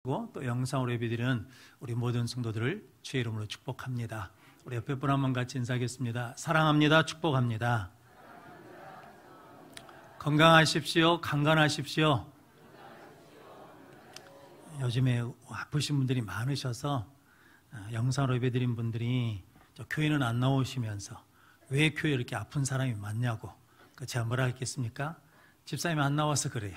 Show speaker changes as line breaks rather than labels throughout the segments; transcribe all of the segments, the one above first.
또 영상으로 예배드리는 우리 모든 성도들을 주의 이름으로 축복합니다. 우리 옆에 분 한번 같이 인사하겠습니다. 사랑합니다. 축복합니다. 건강하십시오. 강건하십시오. 요즘에 아프신 분들이 많으셔서 영상으로 예배드린 분들이 교회는 안 나오시면서 왜 교회에 이렇게 아픈 사람이 많냐고, 제가 뭐라 했겠습니까? 집사님이 안 나와서 그래요.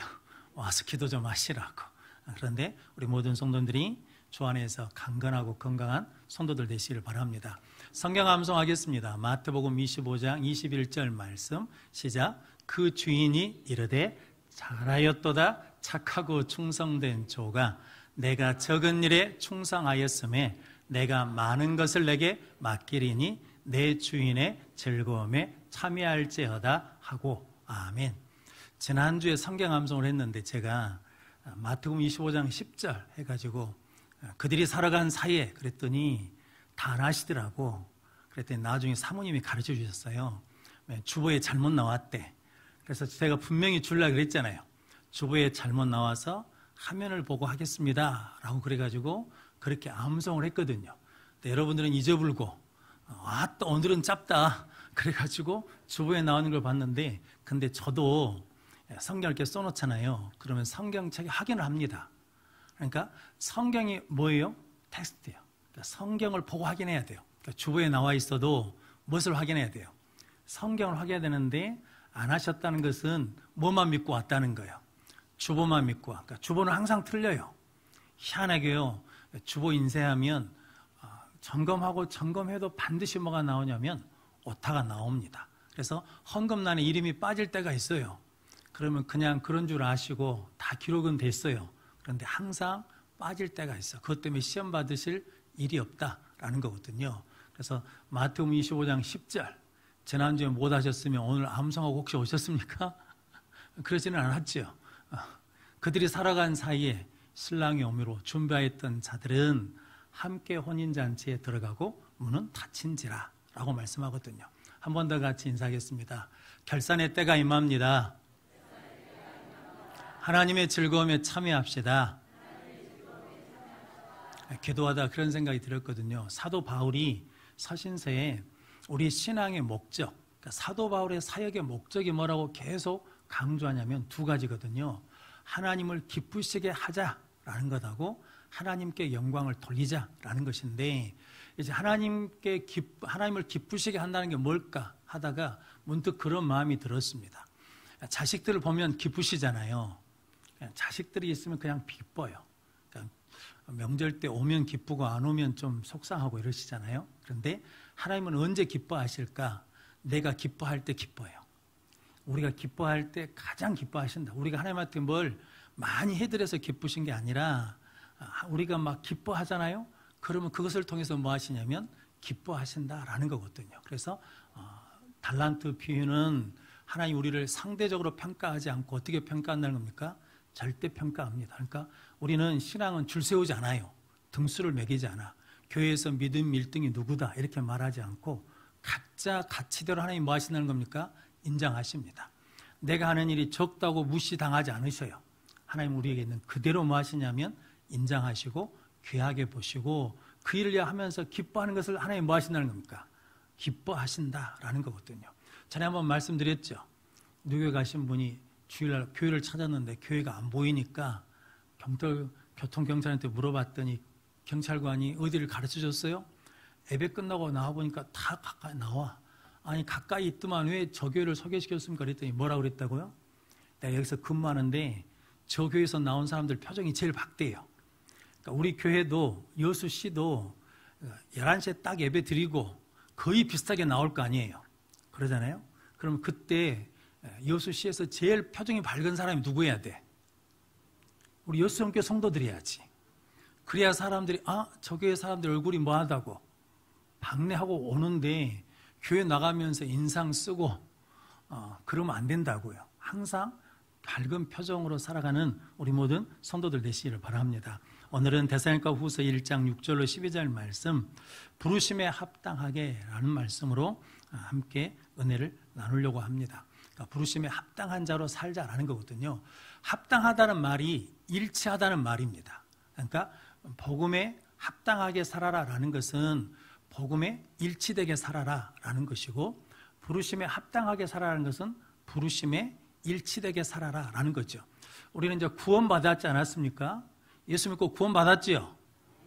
와서 기도 좀 하시라고. 그런데 우리 모든 성도들이 주 안에서 강건하고 건강한 성도들 되시기를 바랍니다. 성경 암송하겠습니다. 마태복음 25장 21절 말씀 시작. 그 주인이 이르되 잘하였도다 착하고 충성된 조가, 내가 적은 일에 충성하였음에 내가 많은 것을 내게 맡기리니 내 주인의 즐거움에 참여할지어다 하고. 아멘. 지난주에 성경 암송을 했는데 제가 마태복음 25장 10절 해가지고 그들이 살아간 사이에 그랬더니 다 안 하시더라고. 그랬더니 나중에 사모님이 가르쳐 주셨어요. 주보에 잘못 나왔대. 그래서 제가 분명히 주려고 그랬잖아요. 주보에 잘못 나와서 화면을 보고 하겠습니다 라고 그래가지고 그렇게 암송을 했거든요. 근데 여러분들은 잊어불고 또 오늘은 짧다 그래가지고 주보에 나오는 걸 봤는데, 근데 저도 성경을 이렇게 써놓잖아요. 그러면 성경책에 확인을 합니다. 그러니까 성경이 뭐예요? 텍스트예요. 그러니까 성경을 보고 확인해야 돼요. 그러니까 주보에 나와 있어도 무엇을 확인해야 돼요? 성경을 확인해야 되는데 안 하셨다는 것은 뭐만 믿고 왔다는 거예요? 주보만 믿고 와. 그러니까 주보는 항상 틀려요. 희한하게요. 주보 인쇄하면 점검하고 점검해도 반드시 뭐가 나오냐면 오타가 나옵니다. 그래서 헌금란에 이름이 빠질 때가 있어요. 그러면 그냥 그런 줄 아시고 다 기록은 됐어요. 그런데 항상 빠질 때가 있어. 그것 때문에 시험 받으실 일이 없다라는 거거든요. 그래서 마태복음 25장 10절, 지난주에 못 하셨으면 오늘 암송하고 혹시 오셨습니까? 그러지는 않았죠. 그들이 살아간 사이에 신랑이 오미로 준비하였던 자들은 함께 혼인잔치에 들어가고 문은 닫힌지라 라고 말씀하거든요. 한 번 더 같이 인사하겠습니다. 결산의 때가 임합니다. 하나님의 즐거움에 참여합시다. 기도하다 그런 생각이 들었거든요. 사도 바울이 서신서에 우리 신앙의 목적, 그러니까 사도 바울의 사역의 목적이 뭐라고 계속 강조하냐면 두 가지거든요. 하나님을 기쁘시게 하자라는 것하고 하나님께 영광을 돌리자라는 것인데, 이제 하나님을 기쁘시게 한다는 게 뭘까 하다가 문득 그런 마음이 들었습니다. 자식들을 보면 기쁘시잖아요. 자식들이 있으면 그냥 기뻐요. 그러니까 명절 때 오면 기쁘고 안 오면 좀 속상하고 이러시잖아요. 그런데 하나님은 언제 기뻐하실까? 내가 기뻐할 때 기뻐요. 우리가 기뻐할 때 가장 기뻐하신다. 우리가 하나님한테 뭘 많이 해드려서 기쁘신 게 아니라 우리가 막 기뻐하잖아요. 그러면 그것을 통해서 뭐 하시냐면 기뻐하신다라는 거거든요. 그래서 달란트 비유는 하나님 우리를 상대적으로 평가하지 않고 어떻게 평가한다는 겁니까? 절대 평가합니다. 그러니까 우리는 신앙은 줄 세우지 않아요. 등수를 매기지 않아. 교회에서 믿음 1등이 누구다 이렇게 말하지 않고 각자 가치대로 하나님 뭐 하신다는 겁니까? 인정하십니다. 내가 하는 일이 적다고 무시당하지 않으셔요. 하나님 우리에게 있는 그대로 뭐 하시냐면 인정하시고 귀하게 보시고 그 일을 하면서 기뻐하는 것을 하나님 뭐 하신다는 겁니까? 기뻐하신다라는 거거든요. 전에 한번 말씀드렸죠. 뉴욕에 가신 분이 주일날 교회를 찾았는데 교회가 안 보이니까 교통경찰한테 물어봤더니 경찰관이 어디를 가르쳐 줬어요? 예배 끝나고 나와보니까 다 가까이 나와. 아니 가까이 있더만 왜 저 교회를 소개시켰습니까? 그랬더니 뭐라고 그랬다고요? 내가 여기서 근무하는데 저 교회에서 나온 사람들 표정이 제일 박대요. 그러니까 우리 교회도 여수 씨도 11시에 딱 예배 드리고 거의 비슷하게 나올 거 아니에요. 그러잖아요. 그럼 그때 여수시에서 제일 표정이 밝은 사람이 누구여야 돼? 우리 여수형교 성도들이야지. 그래야 사람들이 저 교회 사람들 얼굴이 뭐하다고 박내하고 오는데 교회 나가면서 인상 쓰고 그러면 안 된다고요. 항상 밝은 표정으로 살아가는 우리 모든 성도들 되시기를 바랍니다. 오늘은 데살로니가 후서 1장 6절로 12절 말씀, 부르심에 합당하게 라는 말씀으로 함께 은혜를 나누려고 합니다. 그러니까 부르심에 합당한 자로 살자라는 거거든요. 합당하다는 말이 일치하다는 말입니다. 그러니까 복음에 합당하게 살아라라는 것은 복음에 일치되게 살아라라는 것이고, 부르심에 합당하게 살아라는 것은 부르심에 일치되게 살아라라는 거죠. 우리는 이제 구원받았지 않았습니까? 예수 믿고 구원받았지요.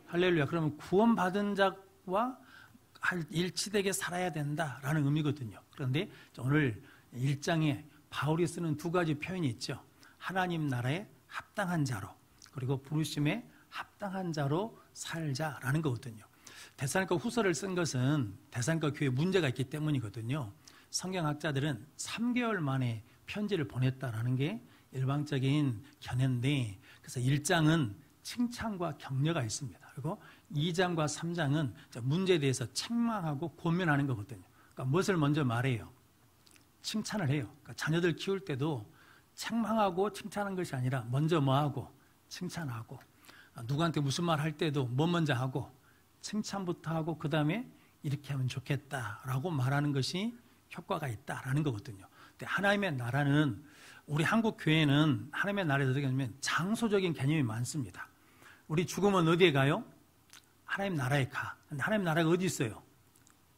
할렐루야. 그러면 구원받은 자와 일치되게 살아야 된다라는 의미거든요. 그런데 오늘 1장에 바울이 쓰는 두 가지 표현이 있죠. 하나님 나라에 합당한 자로, 그리고 부르심에 합당한 자로 살자라는 거거든요. 데살로니가 후서를 쓴 것은 데살로니가 교회에 문제가 있기 때문이거든요. 성경학자들은 3개월 만에 편지를 보냈다라는 게 일방적인 견해인데, 그래서 1장은 칭찬과 격려가 있습니다. 그리고 2장과 3장은 문제에 대해서 책망하고 권면하는 거거든요. 그러니까 무엇을 먼저 말해요? 칭찬을 해요. 그러니까 자녀들 키울 때도 책망하고 칭찬하는 것이 아니라 먼저 뭐하고? 칭찬하고. 누구한테 무슨 말 할 때도 뭐 먼저 하고? 칭찬부터 하고 그 다음에 이렇게 하면 좋겠다라고 말하는 것이 효과가 있다라는 거거든요. 근데 하나님의 나라는, 우리 한국 교회는 하나님의 나라에 어떻게 하냐면 장소적인 개념이 많습니다. 우리 죽으면 어디에 가요? 하나님 나라에 가. 근데 하나님 나라가 어디 있어요?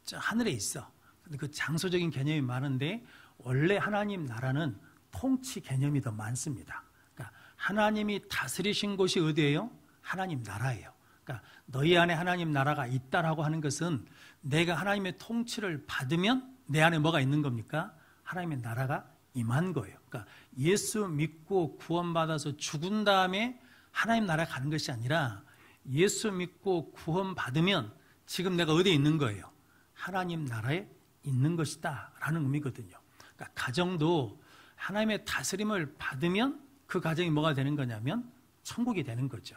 저 하늘에 있어. 근데 그 장소적인 개념이 많은데, 원래 하나님 나라는 통치 개념이 더 많습니다. 그러니까 하나님이 다스리신 곳이 어디예요? 하나님 나라예요. 그러니까 너희 안에 하나님 나라가 있다라고 하는 것은 내가 하나님의 통치를 받으면 내 안에 뭐가 있는 겁니까? 하나님의 나라가 임한 거예요. 그러니까 예수 믿고 구원받아서 죽은 다음에 하나님 나라에 가는 것이 아니라, 예수 믿고 구원받으면 지금 내가 어디에 있는 거예요? 하나님 나라에 있는 것이다 라는 의미거든요. 그러니까 가정도 하나님의 다스림을 받으면 그 가정이 뭐가 되는 거냐면 천국이 되는 거죠.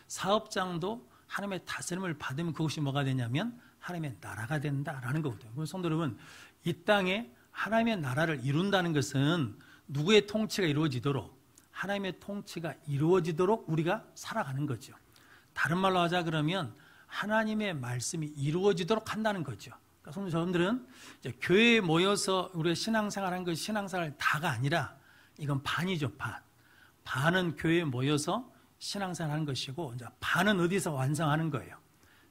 사업장도 하나님의 다스림을 받으면 그것이 뭐가 되냐면 하나님의 나라가 된다라는 거거든요. 그래서 성도 여러분, 이 땅에 하나님의 나라를 이룬다는 것은 누구의 통치가 이루어지도록, 하나님의 통치가 이루어지도록 우리가 살아가는 거죠. 다른 말로 하자 그러면 하나님의 말씀이 이루어지도록 한다는 거죠. 그러니까 성도 여러분들은 이제 교회에 모여서 우리가 신앙생활하는 것이 신앙생활 다가 아니라 이건 반이죠, 반. 반은 교회에 모여서 신앙생활하는 것이고, 이제 반은 어디서 완성하는 거예요?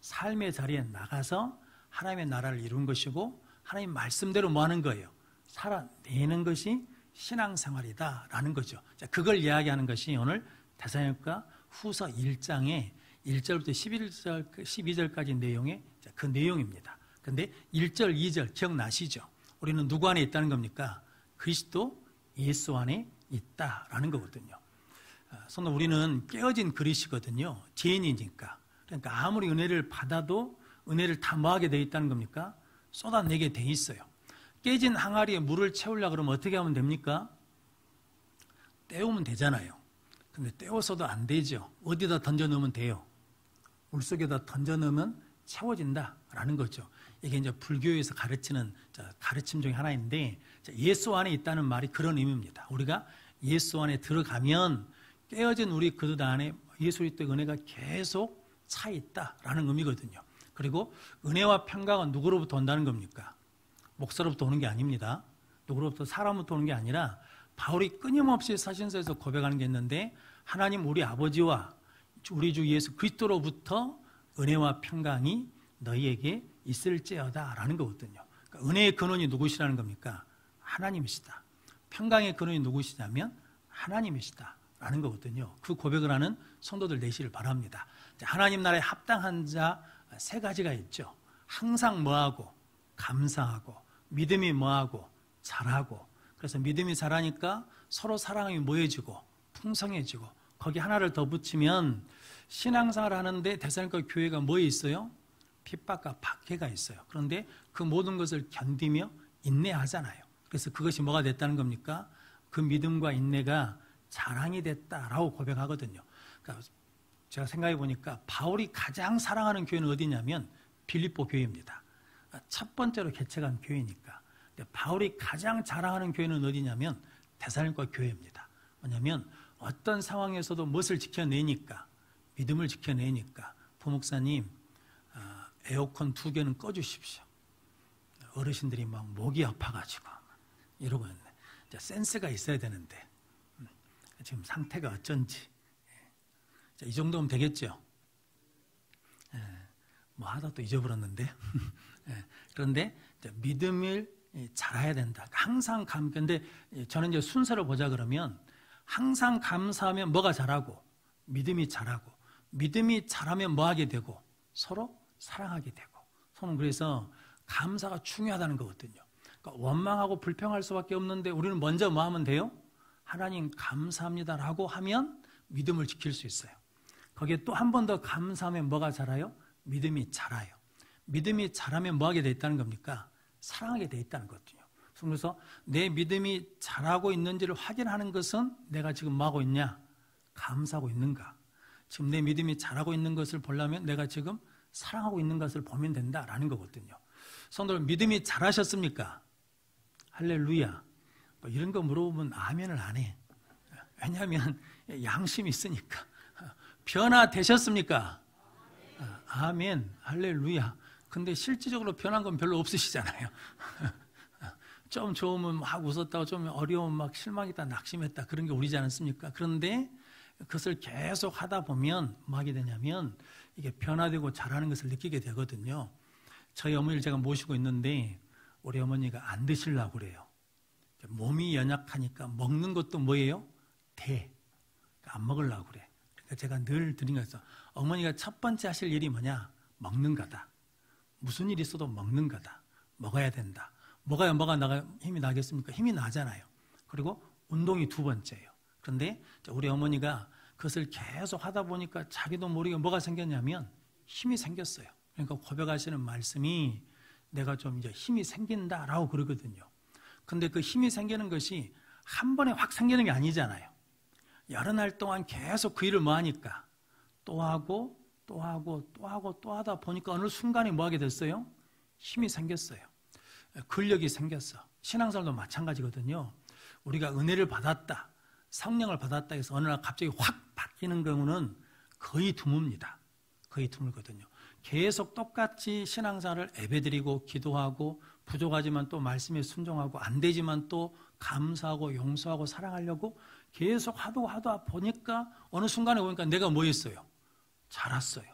삶의 자리에 나가서 하나님의 나라를 이룬 것이고, 하나님 말씀대로 뭐 하는 거예요? 살아내는 것이 신앙생활이다라는 거죠. 자, 그걸 이야기하는 것이 오늘 데살로니가 후서 1장의 1절부터 12절까지 내용의 그 내용입니다. 그런데 1절, 2절 기억나시죠? 우리는 누구 안에 있다는 겁니까? 그리스도 예수 안에 있다라는 거거든요. 성도, 우리는 깨어진 그릇이거든요. 죄인이니까. 그러니까 아무리 은혜를 받아도 은혜를 다 뭐하게 돼 있다는 겁니까? 쏟아내게 돼 있어요. 깨진 항아리에 물을 채우려고 그러면 어떻게 하면 됩니까? 떼우면 되잖아요. 근데 떼워서도 안 되죠. 어디다 던져 넣으면 돼요? 물속에다 던져 넣으면 채워진다라는 거죠. 이게 이제 불교에서 가르치는 가르침 중에 하나인데, 예수 안에 있다는 말이 그런 의미입니다. 우리가 예수 안에 들어가면 깨어진 우리 그릇 안에 예수 그리스도의 은혜가 계속 차 있다라는 의미거든요. 그리고 은혜와 평강은 누구로부터 온다는 겁니까? 목사로부터 오는 게 아닙니다. 누구로부터? 사람부터 오는 게 아니라, 바울이 끊임없이 사신서에서 고백하는 게 있는데, 하나님 우리 아버지와 우리 주 예수 그리스도로부터 은혜와 평강이 너희에게 있을지어다 라는 거거든요. 그러니까 은혜의 근원이 누구시라는 겁니까? 하나님이시다. 평강의 근원이 누구시냐면 하나님이시다 라는 거거든요. 그 고백을 하는 성도들 되시를 바랍니다. 하나님 나라에 합당한 자 세 가지가 있죠. 항상 뭐하고? 감사하고, 믿음이 뭐하고? 잘하고. 그래서 믿음이 잘하니까 서로 사랑이 모여지고 풍성해지고, 거기 하나를 더 붙이면 신앙생활을 하는데 데살로니가 교회가 뭐에 있어요? 핍박과 박해가 있어요. 그런데 그 모든 것을 견디며 인내하잖아요. 그래서 그것이 뭐가 됐다는 겁니까? 그 믿음과 인내가 자랑이 됐다라고 고백하거든요. 그러니까 제가 생각해 보니까 바울이 가장 사랑하는 교회는 어디냐면 빌립보 교회입니다. 첫 번째로 개척한 교회니까. 근데 바울이 가장 자랑하는 교회는 어디냐면 데살로니가 교회입니다. 왜냐하면 어떤 상황에서도 무엇을 지켜내니까, 믿음을 지켜내니까. 부목사님, 에어컨 2개는 꺼주십시오. 어르신들이 막 목이 아파가지고 이러고 있네. 센스가 있어야 되는데 지금 상태가 어쩐지 자, 이 정도면 되겠죠. 뭐 하다 또 잊어버렸는데. 그런데 믿음을 잘해야 된다. 항상 근데 저는 이제 순서를 보자 그러면 항상 감사하면 뭐가 잘하고 믿음이 잘하고 믿음이 잘하면 뭐 하게 되고 서로 사랑하게 되고 저는 그래서 감사가 중요하다는 거거든요. 그러니까 원망하고 불평할 수밖에 없는데 우리는 먼저 뭐 하면 돼요? 하나님 감사합니다라고 하면 믿음을 지킬 수 있어요. 거기에 또 한 번 더 감사하면 뭐가 자라요? 믿음이 자라요. 믿음이 자라면 뭐 하게 돼 있다는 겁니까? 사랑하게 돼 있다는 거거든요. 그래서 내 믿음이 자라고 있는지를 확인하는 것은 내가 지금 뭐 하고 있냐? 감사하고 있는가? 지금 내 믿음이 자라고 있는 것을 보려면 내가 지금 사랑하고 있는 것을 보면 된다라는 거거든요. 성도들 믿음이 자라셨습니까? 할렐루야. 뭐 이런 거 물어보면 아멘을 안 해. 왜냐하면 양심이 있으니까. 변화되셨습니까? 아멘. 할렐루야. 근데 실질적으로 변한 건 별로 없으시잖아요. 좀 좋으면 막 웃었다고 좀 어려우면 막 실망했다 낙심했다 그런 게 우리지 않습니까? 그런데 그것을 계속 하다 보면 뭐 하게 되냐면 이게 변화되고 잘하는 것을 느끼게 되거든요. 저희 어머니를 제가 모시고 있는데 우리 어머니가 안 드시려고 그래요. 몸이 연약하니까 먹는 것도 뭐예요? 안 먹으려고 그래. 그러니까 제가 늘 드린 거였어. 어머니가 첫 번째 하실 일이 뭐냐? 먹는 거다. 무슨 일이 있어도 먹는 거다. 먹어야 된다. 뭐가 힘이 나겠습니까? 힘이 나잖아요. 그리고 운동이 두 번째예요. 그런데 우리 어머니가 그것을 계속 하다 보니까 자기도 모르게 뭐가 생겼냐면 힘이 생겼어요. 그러니까 고백하시는 말씀이 내가 좀 이제 힘이 생긴다라고 그러거든요. 근데 그 힘이 생기는 것이 한 번에 확 생기는 게 아니잖아요. 여러 날 동안 계속 그 일을 뭐 하니까 또 하고 또 하고 또 하고 또 하다 보니까 어느 순간에 뭐 하게 됐어요? 힘이 생겼어요. 근력이 생겼어. 신앙생활도 마찬가지거든요. 우리가 은혜를 받았다, 성령을 받았다 해서 어느 날 갑자기 확 바뀌는 경우는 거의 드뭅니다. 거의 드물거든요. 계속 똑같이 신앙생활을 예배드리고 기도하고 부족하지만 또 말씀에 순종하고 안 되지만 또 감사하고 용서하고 사랑하려고 계속 하다 보니까 어느 순간에 보니까 내가 뭐 했어요? 자랐어요.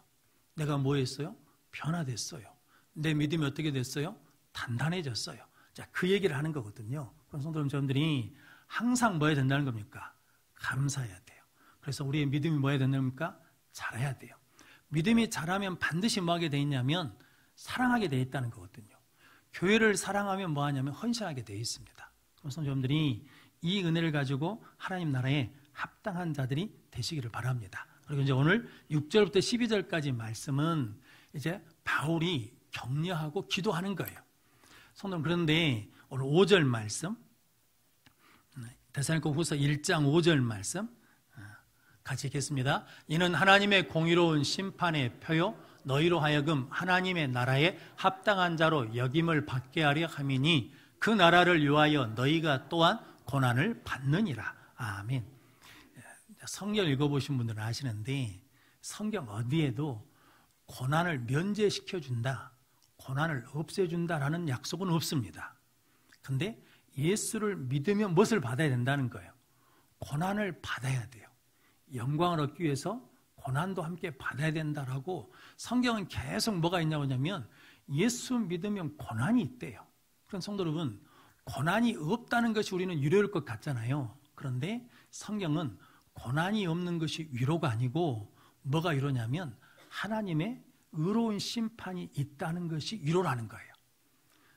내가 뭐 했어요? 변화됐어요. 내 믿음이 어떻게 됐어요? 단단해졌어요. 자, 그 얘기를 하는 거거든요. 그런 성도 여러분들이 항상 뭐 해야 된다는 겁니까? 감사해야 돼요. 그래서 우리의 믿음이 뭐 해야 된다는 겁니까? 자라야 돼요. 믿음이 자라면 반드시 뭐 하게 돼 있냐면 사랑하게 돼 있다는 거거든요. 교회를 사랑하면 뭐 하냐면 헌신하게 돼 있습니다. 그래서 여러분들이 이 은혜를 가지고 하나님 나라에 합당한 자들이 되시기를 바랍니다. 그리고 이제 오늘 6절부터 12절까지 말씀은 이제 바울이 격려하고 기도하는 거예요. 성도님, 그런데 오늘 5절 말씀, 데살로니가 후서 1장 5절 말씀 같이 읽겠습니다. 이는 하나님의 공의로운 심판의 표요 너희로 하여금 하나님의 나라에 합당한 자로 여김을 받게 하려 함이니 그 나라를 위하여 너희가 또한 고난을 받느니라. 아멘. 성경 읽어보신 분들은 아시는데 성경 어디에도 고난을 면제시켜준다, 고난을 없애준다라는 약속은 없습니다. 근데 예수를 믿으면 무엇을 받아야 된다는 거예요? 고난을 받아야 돼요. 영광을 얻기 위해서 고난도 함께 받아야 된다라고 성경은 계속 뭐가 있냐고 하냐면 예수 믿으면 고난이 있대요. 그런 성도 여러분, 고난이 없다는 것이 우리는 유료일 것 같잖아요. 그런데 성경은 고난이 없는 것이 위로가 아니고 뭐가 위로냐면 하나님의 의로운 심판이 있다는 것이 위로라는 거예요.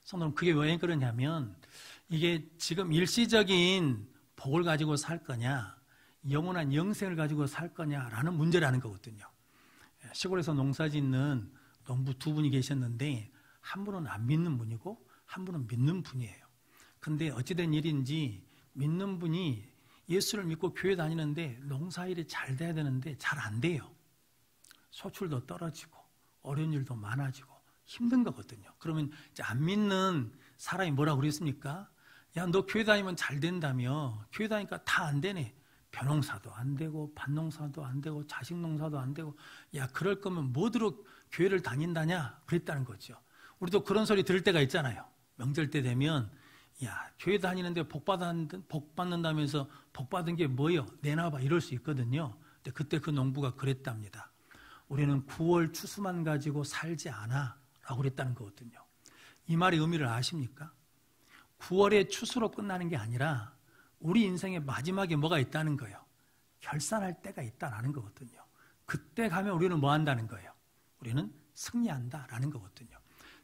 성도 여러분, 그게 왜 그러냐면 이게 지금 일시적인 복을 가지고 살 거냐 영원한 영생을 가지고 살 거냐라는 문제라는 거거든요. 시골에서 농사 짓는 농부 두 분이 계셨는데 한 분은 안 믿는 분이고 한 분은 믿는 분이에요. 근데 어찌된 일인지 믿는 분이 예수를 믿고 교회 다니는데 농사일이 잘 돼야 되는데 잘 안 돼요. 소출도 떨어지고 어려운 일도 많아지고 힘든 거거든요. 그러면 이제 안 믿는 사람이 뭐라고 그랬습니까? 야, 너 교회 다니면 잘 된다며. 교회 다니니까 다 안 되네. 벼농사도 안 되고 밭농사도 안 되고 자식농사도 안 되고, 야, 그럴 거면 뭐대로 교회를 다닌다냐 그랬다는 거죠. 우리도 그런 소리 들을 때가 있잖아요. 명절 때 되면 야, 교회 다니는데 복 받는다면서 복 받은 게 뭐예요? 내놔봐 이럴 수 있거든요. 근데 그때 그 농부가 그랬답니다. 우리는 9월 추수만 가지고 살지 않아 라고 그랬다는 거거든요. 이 말의 의미를 아십니까? 9월의 추수로 끝나는 게 아니라 우리 인생의 마지막에 뭐가 있다는 거예요. 결산할 때가 있다라는 거거든요. 그때 가면 우리는 뭐 한다는 거예요. 우리는 승리한다라는 거거든요.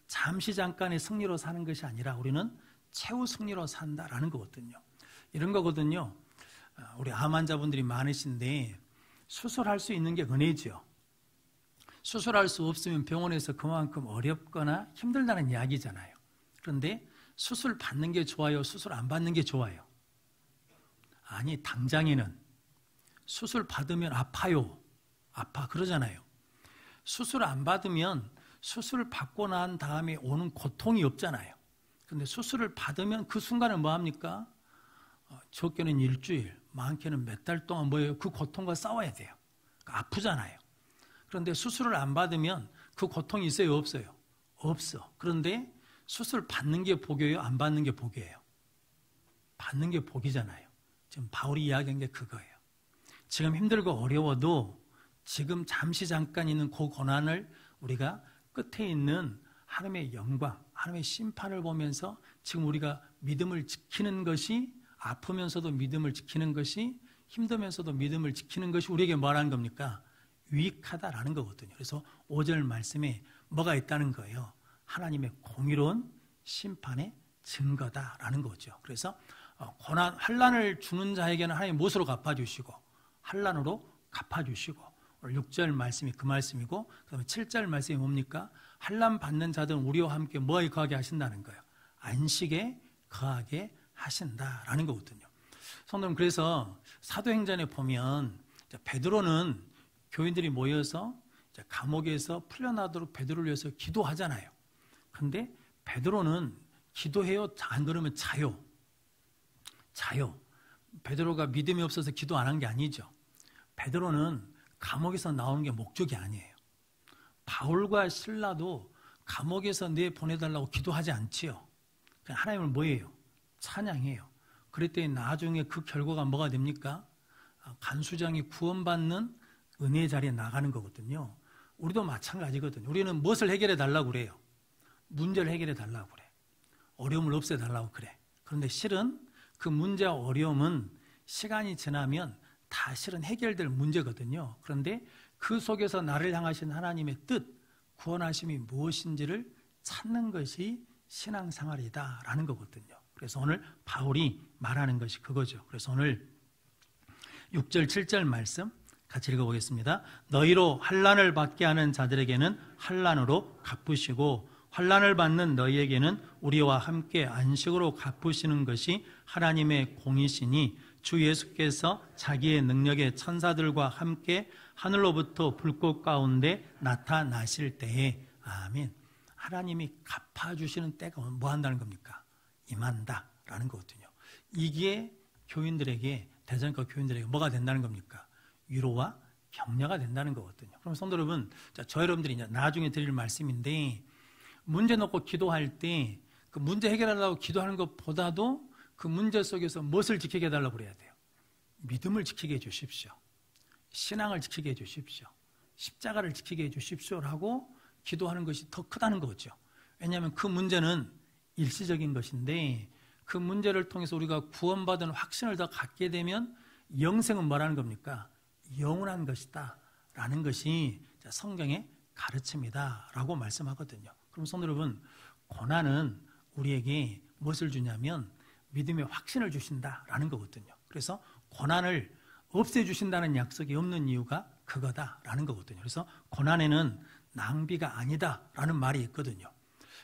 잠시 잠깐의 승리로 사는 것이 아니라 우리는 최후 승리로 산다라는 거거든요. 이런 거거든요. 우리 암 환자분들이 많으신데 수술할 수 있는 게 은혜죠. 수술할 수 없으면 병원에서 그만큼 어렵거나 힘들다는 이야기잖아요. 그런데 수술 받는 게 좋아요? 수술 안 받는 게 좋아요? 아니, 당장에는 수술 받으면 아파요. 아파 그러잖아요. 수술 안 받으면 수술 받고 난 다음에 오는 고통이 없잖아요. 그런데 수술을 받으면 그 순간은 뭐합니까? 적게는 일주일, 많게는 몇 달 동안 뭐예요? 그 고통과 싸워야 돼요. 아프잖아요. 그런데 수술을 안 받으면 그 고통이 있어요? 없어요? 없어. 그런데 수술 받는 게 복이에요? 안 받는 게 복이에요? 받는 게 복이잖아요. 지금 바울이 이야기한 게 그거예요. 지금 힘들고 어려워도 지금 잠시 잠깐 있는 그 고난을 우리가 끝에 있는 하나님의 영광, 하나님의 심판을 보면서 지금 우리가 믿음을 지키는 것이, 아프면서도 믿음을 지키는 것이, 힘들면서도 믿음을 지키는 것이 우리에게 뭐라는 겁니까? 유익하다라는 거거든요. 그래서 5절 말씀에 뭐가 있다는 거예요? 하나님의 공의로운 심판의 증거다라는 거죠. 그래서 고난, 환난을 주는 자에게는 하나님 무엇으로 갚아주시고 환난으로 갚아주시고, 오늘 6절 말씀이 그 말씀이고, 그 다음에 7절 말씀이 뭡니까? 환난 받는 자들은 우리와 함께 뭐에 거하게 하신다는 거예요? 안식에 거하게 하신다라는 거거든요. 성도님, 그래서 사도행전에 보면 베드로는 교인들이 모여서 감옥에서 풀려나도록 베드로를 위해서 기도하잖아요. 근데 베드로는 기도해요? 안 그러면 자요. 베드로가 믿음이 없어서 기도 안 한 게 아니죠. 베드로는 감옥에서 나오는 게 목적이 아니에요. 바울과 실라도 감옥에서 내보내달라고 기도하지 않지요. 그냥 하나님을 뭐예요? 찬양해요. 그랬더니 나중에 그 결과가 뭐가 됩니까? 간수장이 구원받는 은혜의 자리에 나가는 거거든요. 우리도 마찬가지거든요. 우리는 무엇을 해결해 달라고 그래요? 문제를 해결해 달라고 그래. 어려움을 없애 달라고 그래. 그런데 실은 그 문제와 어려움은 시간이 지나면 다 실은 해결될 문제거든요. 그런데 그 속에서 나를 향하신 하나님의 뜻, 구원하심이 무엇인지를 찾는 것이 신앙생활이다라는 거거든요. 그래서 오늘 바울이 말하는 것이 그거죠. 그래서 오늘 6절, 7절 말씀 같이 읽어보겠습니다. 너희로 환난을 받게 하는 자들에게는 환난으로 갚으시고 환난을 받는 너희에게는 우리와 함께 안식으로 갚으시는 것이 하나님의 공이시니 주 예수께서 자기의 능력의 천사들과 함께 하늘로부터 불꽃 가운데 나타나실 때에, 아멘. 하나님이 갚아주시는 때가 뭐 한다는 겁니까? 임한다라는 거거든요. 이게 교인들에게, 대전과 교인들에게 뭐가 된다는 겁니까? 위로와 격려가 된다는 거거든요. 그럼 성도 여러분, 저 여러분들이 이제 나중에 드릴 말씀인데, 문제 놓고 기도할 때 그 문제 해결하려고 기도하는 것보다도 그 문제 속에서 무엇을 지키게 해달라고 그래야 돼요? 믿음을 지키게 해주십시오. 신앙을 지키게 해주십시오. 십자가를 지키게 해주십시오라고 기도하는 것이 더 크다는 거죠. 왜냐하면 그 문제는 일시적인 것인데 그 문제를 통해서 우리가 구원받은 확신을 더 갖게 되면 영생은 뭐라는 겁니까? 영원한 것이다 라는 것이 성경의 가르침이다 라고 말씀하거든요. 그럼 성도 여러분, 고난은 우리에게 무엇을 주냐면 믿음의 확신을 주신다라는 거거든요. 그래서 고난을 없애주신다는 약속이 없는 이유가 그거다라는 거거든요. 그래서 고난에는 낭비가 아니다라는 말이 있거든요.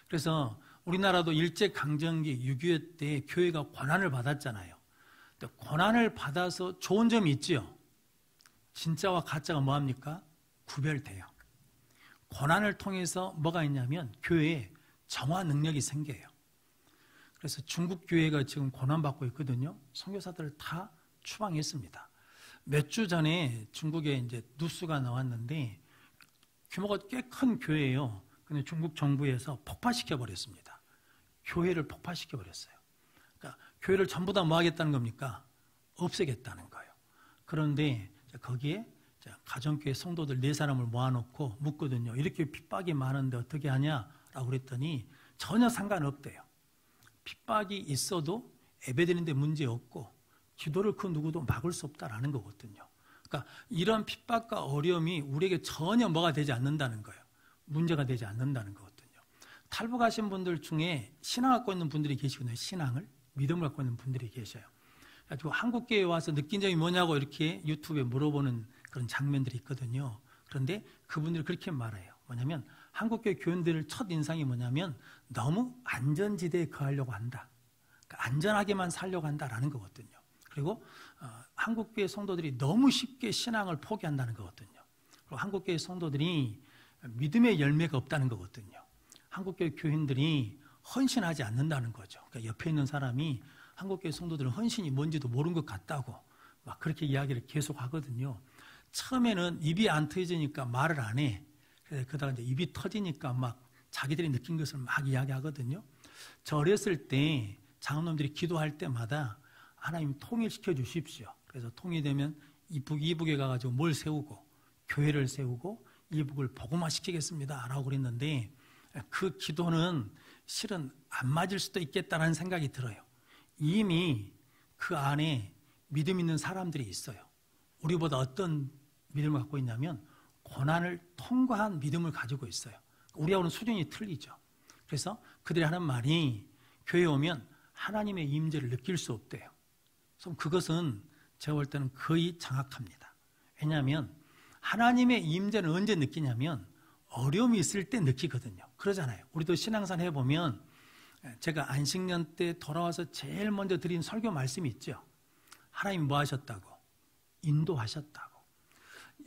그래서 우리나라도 일제강점기 6.25 때 교회가 고난을 받았잖아요. 근데 고난을 받아서 좋은 점이 있지요. 진짜와 가짜가 뭐합니까? 구별돼요. 고난을 통해서 뭐가 있냐면 교회에 정화 능력이 생겨요. 그래서 중국 교회가 지금 고난받고 있거든요. 선교사들을 다 추방했습니다. 몇 주 전에 중국에 이제 뉴스가 나왔는데 규모가 꽤 큰 교회예요. 근데 중국 정부에서 폭파시켜 버렸습니다. 교회를 폭파시켜 버렸어요. 그러니까 교회를 전부 다 뭐 하겠다는 겁니까? 없애겠다는 거예요. 그런데 거기에 가정교회 성도들 4사람을 모아놓고 묻거든요. 이렇게 핍박이 많은데 어떻게 하냐라고 그랬더니 전혀 상관없대요. 핍박이 있어도 예배드리는데 문제없고 기도를 그 누구도 막을 수 없다라는 거거든요. 그러니까 이런 핍박과 어려움이 우리에게 전혀 뭐가 되지 않는다는 거예요. 문제가 되지 않는다는 거거든요. 탈북하신 분들 중에 신앙을 갖고 있는 분들이 계시거든요. 신앙을, 믿음을 갖고 있는 분들이 계셔요. 그래가지고 한국교회에 와서 느낀 점이 뭐냐고 이렇게 유튜브에 물어보는 그런 장면들이 있거든요. 그런데 그분들이 그렇게 말해요. 뭐냐면 한국교회 교인들의 첫 인상이 뭐냐면 너무 안전지대에 거하려고 한다. 그러니까 안전하게만 살려고 한다라는 거거든요. 그리고 한국교회 성도들이 너무 쉽게 신앙을 포기한다는 거거든요. 그리고 한국교회 성도들이 믿음의 열매가 없다는 거거든요. 한국교회 교인들이 헌신하지 않는다는 거죠. 그러니까 옆에 있는 사람이 한국교회 성도들은 헌신이 뭔지도 모르는 것 같다고 막 그렇게 이야기를 계속 하거든요. 처음에는 입이 안 터지니까 말을 안 해. 그러다가 이제 입이 터지니까 막 자기들이 느낀 것을 막 이야기하거든요. 저 어렸을 때 장로님들이 기도할 때마다 하나님 통일시켜 주십시오. 그래서 통일되면 이북에 가가지고 뭘 세우고 교회를 세우고 이북을 복음화 시키겠습니다 라고 그랬는데 그 기도는 실은 안 맞을 수도 있겠다는 생각이 들어요. 이미 그 안에 믿음 있는 사람들이 있어요. 우리보다 어떤 믿음을 갖고 있냐면 고난을 통과한 믿음을 가지고 있어요. 우리하고는 수준이 틀리죠. 그래서 그들이 하는 말이 교회에 오면 하나님의 임재를 느낄 수 없대요. 그래서 그것은 제가 볼 때는 거의 정확합니다. 왜냐하면 하나님의 임재는 언제 느끼냐면 어려움이 있을 때 느끼거든요. 그러잖아요. 우리도 신앙산 해보면 제가 안식년 때 돌아와서 제일 먼저 드린 설교 말씀이 있죠. 하나님 뭐 하셨다고? 인도하셨다고.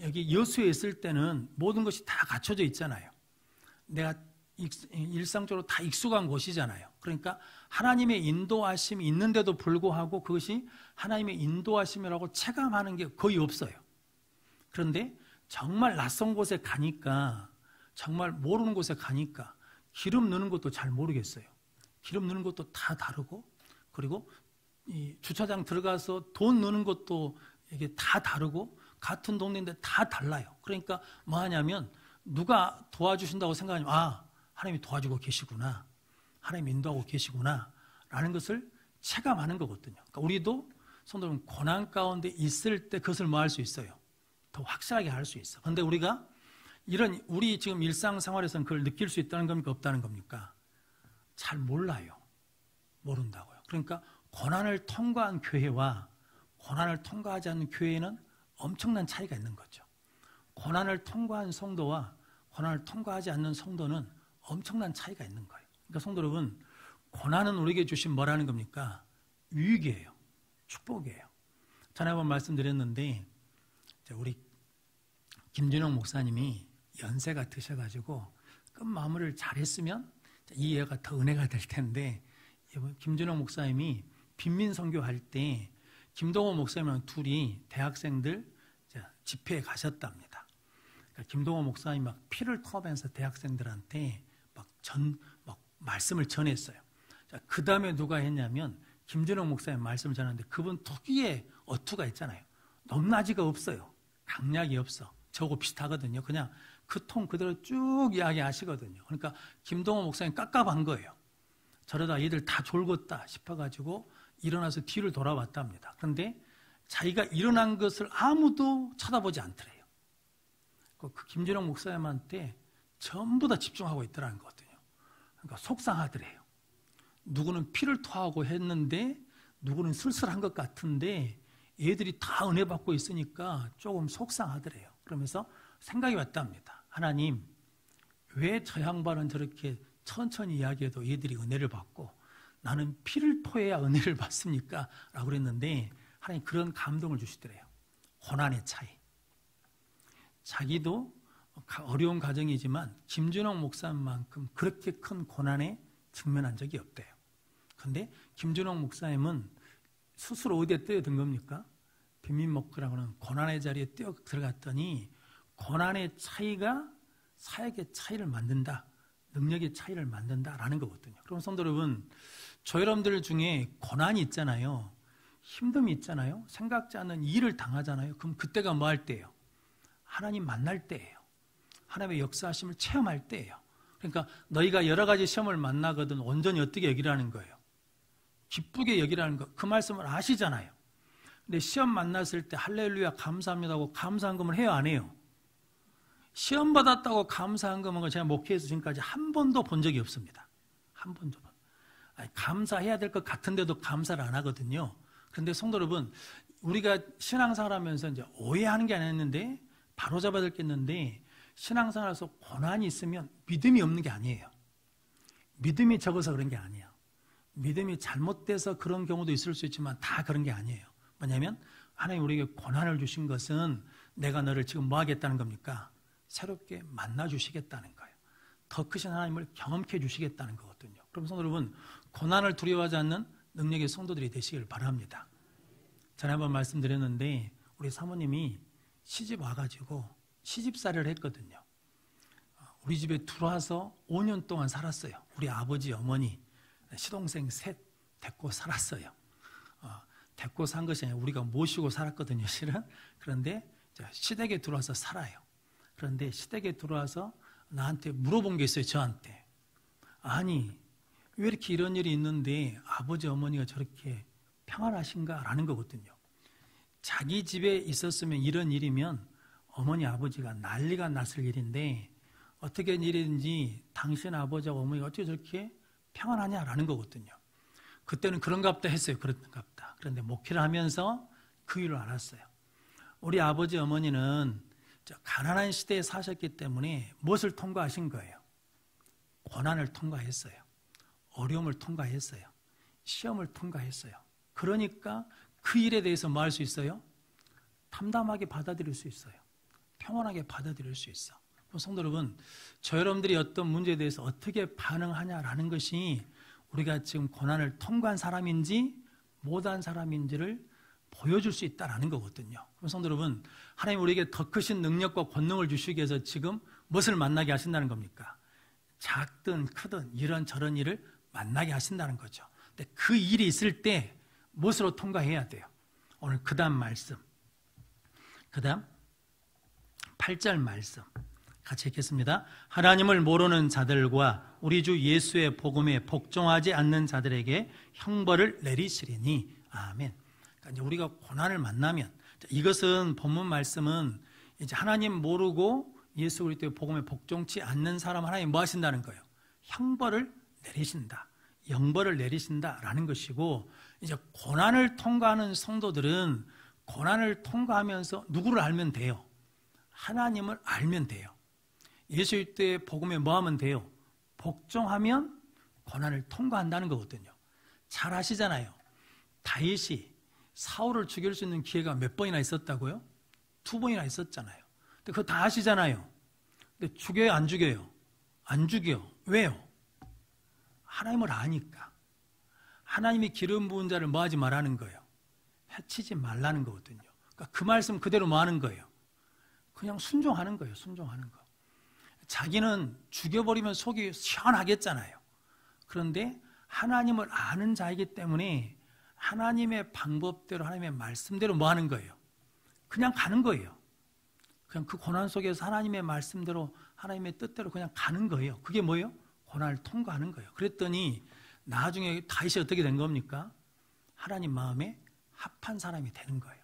여기 여수에 있을 때는 모든 것이 다 갖춰져 있잖아요. 내가 일상적으로 다 익숙한 곳이잖아요. 그러니까 하나님의 인도하심이 있는데도 불구하고 그것이 하나님의 인도하심이라고 체감하는 게 거의 없어요. 그런데 정말 낯선 곳에 가니까, 정말 모르는 곳에 가니까 기름 넣는 것도 잘 모르겠어요. 기름 넣는 것도 다 다르고, 그리고 이 주차장 들어가서 돈 넣는 것도 이게 다 다르고, 같은 동네인데 다 달라요. 그러니까 뭐 하냐면 누가 도와주신다고 생각하면 하나님이 도와주고 계시구나, 하나님이 인도하고 계시구나 라는 것을 체감하는 거거든요. 그러니까 우리도 성도는 고난 가운데 있을 때 그것을 뭐 할 수 있어요? 더 확실하게 할 수 있어. 그런데 우리가 우리 지금 일상생활에서는 그걸 느낄 수 있다는 겁니까? 없다는 겁니까? 잘 몰라요. 모른다고요. 그러니까 고난을 통과한 교회와 고난을 통과하지 않는 교회에는 엄청난 차이가 있는 거죠. 고난을 통과한 성도와 고난을 통과하지 않는 성도는 엄청난 차이가 있는 거예요. 그러니까 성도 여러분, 고난은 우리에게 주신 뭐라는 겁니까? 유익이에요. 축복이에요. 전에 한번 말씀드렸는데 우리 김준영 목사님이 연세가 드셔가지고 끝 마무리를 잘했으면 이 예가 더 은혜가 될 텐데, 김준영 목사님이 빈민 선교할 때 김동호 목사님이랑 둘이 대학생들 집회에 가셨답니다. 그러니까 김동호 목사님이 막 피를 토하면서 대학생들한테 막 말씀을 전했어요. 그 다음에 누가 했냐면 김준영 목사님 말씀을 전하는데 그분 특유의 어투가 있잖아요. 높낮이가 없어요. 강약이 없어. 저거 비슷하거든요. 그냥 그 통 그대로 쭉 이야기하시거든요. 그러니까 김동호 목사님 깝깝한 거예요. 저러다 얘들 다 졸궜다 싶어가지고 일어나서 뒤를 돌아봤답니다. 그런데 자기가 일어난 것을 아무도 쳐다보지 않더래요. 그 김준영 목사님한테 전부 다 집중하고 있더라는 거거든요. 그러니까 속상하더래요. 누구는 피를 토하고 했는데 누구는 쓸쓸한 것 같은데 얘들이 다 은혜 받고 있으니까 조금 속상하더래요. 그러면서 생각이 왔답니다. 하나님, 왜 저 양반은 저렇게 천천히 이야기해도 얘들이 은혜를 받고 나는 피를 토해야 은혜를 받습니까? 라고 그랬는데 하나님 그런 감동을 주시더래요. 고난의 차이. 자기도 어려운 가정이지만 김준영 목사님만큼 그렇게 큰 고난에 직면한 적이 없대요. 그런데 김준영 목사님은 스스로 어디에 뛰어든 겁니까? 빈민목회라고는 고난의 자리에 뛰어 들어갔더니 고난의 차이가 사역의 차이를 만든다, 능력의 차이를 만든다라는 거거든요. 그럼 성도 여러분, 저 여러분들 중에 고난이 있잖아요. 힘듦이 있잖아요. 생각지 않는 일을 당하잖아요. 그럼 그때가 뭐 할 때예요? 하나님 만날 때예요. 하나님의 역사하심을 체험할 때예요. 그러니까 너희가 여러 가지 시험을 만나거든 온전히 어떻게 여기라는 거예요? 기쁘게 여기라는 거. 그 말씀을 아시잖아요. 근데 시험 만났을 때 할렐루야 감사합니다 하고 감사한금을 해요, 안 해요? 시험 받았다고 감사한금은 제가 목회에서 지금까지 한 번도 본 적이 없습니다. 한 번도. 감사해야 될 것 같은데도 감사를 안 하거든요. 그런데 성도 여러분, 우리가 신앙생활 하면서 이제 오해하는 게 아니었는데 바로 잡아야 될 게 있는데, 신앙생활에서 고난이 있으면 믿음이 없는 게 아니에요. 믿음이 적어서 그런 게 아니에요. 믿음이 잘못돼서 그런 경우도 있을 수 있지만 다 그런 게 아니에요. 뭐냐면 하나님 우리에게 고난을 주신 것은 내가 너를 지금 뭐 하겠다는 겁니까? 새롭게 만나 주시겠다는 거예요. 더 크신 하나님을 경험케 해 주시겠다는 거거든요. 그럼 성도 여러분, 고난을 두려워하지 않는 능력의 성도들이 되시길 바랍니다. 전에 한번 말씀드렸는데 우리 사모님이 시집 와가지고 시집살이를 했거든요. 우리 집에 들어와서 5년 동안 살았어요. 우리 아버지, 어머니, 시동생 셋 데리고 살았어요. 데리고 산 것이 아니라 우리가 모시고 살았거든요, 실은. 그런데 시댁에 들어와서 살아요. 그런데 시댁에 들어와서 나한테 물어본 게 있어요, 저한테. 아니, 왜 이렇게 이런 일이 있는데 아버지, 어머니가 저렇게 평안하신가? 라는 거거든요. 자기 집에 있었으면 이런 일이면 어머니, 아버지가 난리가 났을 일인데 어떻게 일인지 당신 아버지와 어머니가 어떻게 저렇게 평안하냐라는 거거든요. 그때는 그런가 보다 했어요. 그런가 보다. 그런데 목회를 하면서 그 일을 알았어요. 우리 아버지, 어머니는 가난한 시대에 사셨기 때문에 무엇을 통과하신 거예요? 고난을 통과했어요. 어려움을 통과했어요. 시험을 통과했어요. 그러니까 그 일에 대해서 뭐 할 수 있어요? 담담하게 받아들일 수 있어요. 평온하게 받아들일 수 있어. 성도 여러분, 저 여러분들이 어떤 문제에 대해서 어떻게 반응하냐라는 것이 우리가 지금 고난을 통과한 사람인지 못한 사람인지를 보여줄 수 있다는 거거든요. 그럼 성도 여러분, 하나님 우리에게 더 크신 능력과 권능을 주시기 위해서 지금 무엇을 만나게 하신다는 겁니까? 작든 크든 이런 저런 일을 만나게 하신다는 거죠. 근데 그 일이 있을 때 무엇으로 통과해야 돼요? 오늘 그 다음 말씀, 그 다음 8절 말씀 같이 읽겠습니다. 하나님을 모르는 자들과 우리 주 예수의 복음에 복종하지 않는 자들에게 형벌을 내리시리니. 아멘. 그러니까 이제 우리가 고난을 만나면, 이것은 본문 말씀은 이제 하나님 모르고 예수 그리스도의 복음에 복종치 않는 사람 하나님 뭐 하신다는 거예요? 형벌을 내리신다. 영벌을 내리신다라는 것이고, 이제 고난을 통과하는 성도들은 고난을 통과하면서 누구를 알면 돼요? 하나님을 알면 돼요. 예수 그리스도의 복음에 뭐 하면 돼요? 복종하면 고난을 통과한다는 거거든요. 잘 아시잖아요. 다윗이 사울을 죽일 수 있는 기회가 몇 번이나 있었다고요? 2번이나 있었잖아요. 근데 그거 다 아시잖아요. 근데 죽여요, 안 죽여요? 안 죽여. 왜요? 하나님을 아니까. 하나님이 기름 부은 자를 뭐 하지 말라는 거예요? 해치지 말라는 거거든요. 그러니까 그 말씀 그대로 뭐 하는 거예요? 그냥 순종하는 거예요. 순종하는 거. 자기는 죽여버리면 속이 시원하겠잖아요. 그런데 하나님을 아는 자이기 때문에 하나님의 방법대로 하나님의 말씀대로 뭐 하는 거예요? 그냥 가는 거예요. 그냥 그 고난 속에서 하나님의 말씀대로 하나님의 뜻대로 그냥 가는 거예요. 그게 뭐예요? 고난을 통과하는 거예요. 그랬더니 나중에 다윗이 어떻게 된 겁니까? 하나님 마음에 합한 사람이 되는 거예요.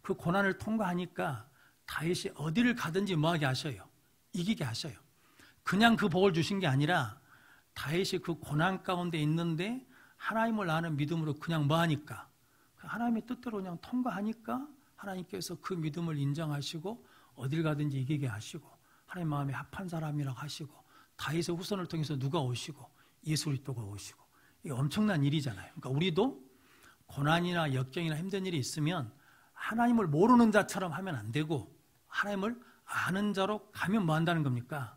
그 고난을 통과하니까 다윗이 어디를 가든지 뭐하게 하셔요? 이기게 하셔요. 그냥 그 복을 주신 게 아니라 다윗이 그 고난 가운데 있는데 하나님을 아는 믿음으로 그냥 뭐하니까? 하나님의 뜻대로 그냥 통과하니까 하나님께서 그 믿음을 인정하시고 어딜 가든지 이기게 하시고 하나님 마음에 합한 사람이라고 하시고 다윗의 후손을 통해서 누가 오시고 예수 그리스도가 오시고, 이게 엄청난 일이잖아요. 그러니까 우리도 고난이나 역경이나 힘든 일이 있으면 하나님을 모르는 자처럼 하면 안 되고 하나님을 아는 자로 가면 뭐 한다는 겁니까?